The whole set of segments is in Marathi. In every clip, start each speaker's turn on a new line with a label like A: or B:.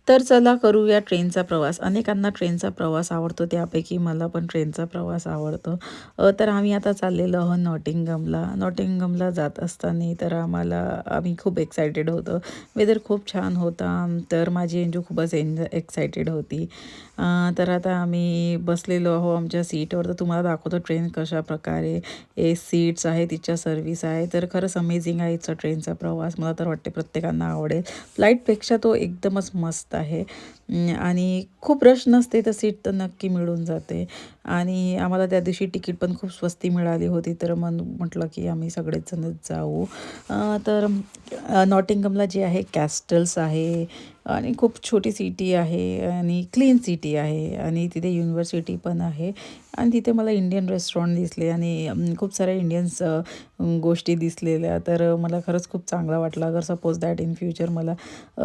A: तर चला करूया ट्रेनचा प्रवास. अनेकांना ट्रेनचा प्रवास आवडतो, त्यापैकी मला पण ट्रेनचा प्रवास आवडतो. तर आम्ही आता चाललेलो आहोत नॉटिंगमला. नॉटिंगमला जात असताना तर आम्ही खूप एक्सायटेड होतो. वेदर खूप छान होता. तर माझी एंजू खूपच एक्सायटेड होती. तर आता आम्ही बसलेलो आहो आमच्या सीटवर. तर तुम्हाला दाखवतो ट्रेन कशाप्रकारे सीट्स आहे, तिच्या सर्व्हिस आहे. तर खरंच अमेझिंग आहे हिचा ट्रेनचा प्रवास. मला तर वाटते प्रत्येकांना आवडेल. फ्लाईटपेक्षा तो एकदमच मस्त आहे. आणि खूप रश नसते तर सीट तर नक्की मिळून जाते. आणि आम्हाला त्या दिवशी तिकीट पण खूप स्वस्ती मिळाली होती. तर म्हटलं की आम्ही सगळेच जणच जाऊ. तर नॉटिंगमला जे आहे कॅस्टल्स आहे आणि खूप छोटी सिटी आहे आणि क्लीन सिटी आहे आणि तिथे युनिव्हर्सिटी पण आहे. आणि तिथे मला इंडियन रेस्टॉरंट दिसले आणि खूप साऱ्या इंडियन्स गोष्टी दिसलेल्या. तर मला खरंच खूप चांगला वाटला. अगर सपोज दॅट इन फ्युचर मला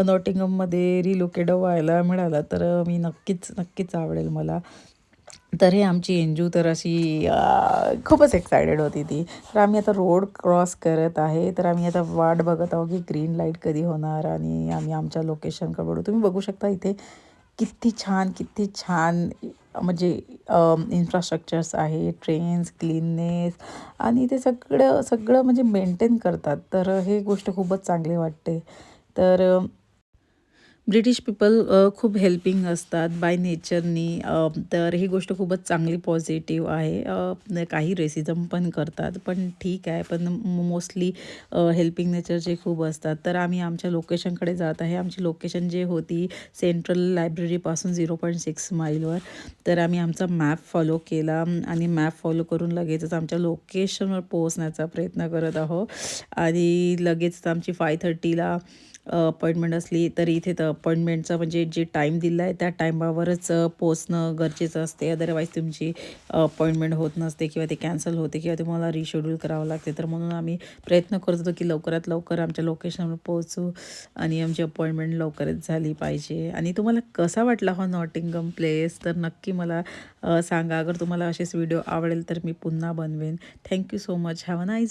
A: नॉटिंगममध्ये रिलोकेट व्हायला मिळालं तर मी नक्कीच आवडेल मला. तर हे आमची एंजू तर अशी खूपच एक्सायटेड होती ती. तर आम्ही आता रोड क्रॉस करत आहे. तर आम्ही आता वाट बघत आहोत की ग्रीन लाईट कधी होणार आणि आम्ही आमच्या लोकेशनकडे वळू. तुम्ही बघू शकता इथे किती छान म्हणजे इन्फ्रास्ट्रक्चर्स आहे, ट्रेन्स, क्लीननेस आणि ते सगळं सगळं म्हणजे मेंटेन करतात. तर हे गोष्ट खूपच चांगली वाटते. तर ब्रिटिश पीपल खूप हेल्पिंग असतात बाय नेचरनी. तर ही गोष्ट खूपच चांगली पॉझिटिव्ह आहे. काही रेसिझम पण करतात, पण ठीक आहे. पण मोस्टली हेल्पिंग नेचरचे खूप असतात. तर आम्ही आमच्या लोकेशनकडे जात आहे. आमची लोकेशन जी होती सेंट्रल लायब्ररीपासून 0.6 माईलवर. तर आम्ही आमचा मॅप फॉलो केला आणि मॅप फॉलो करून लगेचच आमच्या लोकेशनवर पोहोचण्याचा प्रयत्न करत आहोत. आणि लगेचच आमची 5:30ला अपॉइंटमेंट असली तरी इथे तर अपॉइंटमेंटचा म्हणजे जे टाईम दिला आहे त्या टाईमावरच पोचणं गरजेचं असते. अदरवाईज तुमची अपॉइंटमेंट होत नसते किंवा ते कॅन्सल होते किंवा तुम्हाला रिशेड्यूल करावं लागते. तर म्हणून आम्ही प्रयत्न करत होतो की लवकरात लवकर आमच्या लोकेशनवर पोहोचू आणि आमची अपॉइंटमेंट लवकरच झाली पाहिजे. आणि तुम्हाला कसा वाटला हा नॉटिंगम प्लेस तर नक्की मला सांगा. अगर तुम्हाला असेच व्हिडिओ आवडेल तर मी पुन्हा बनवेन. Thank you so much. Have a nice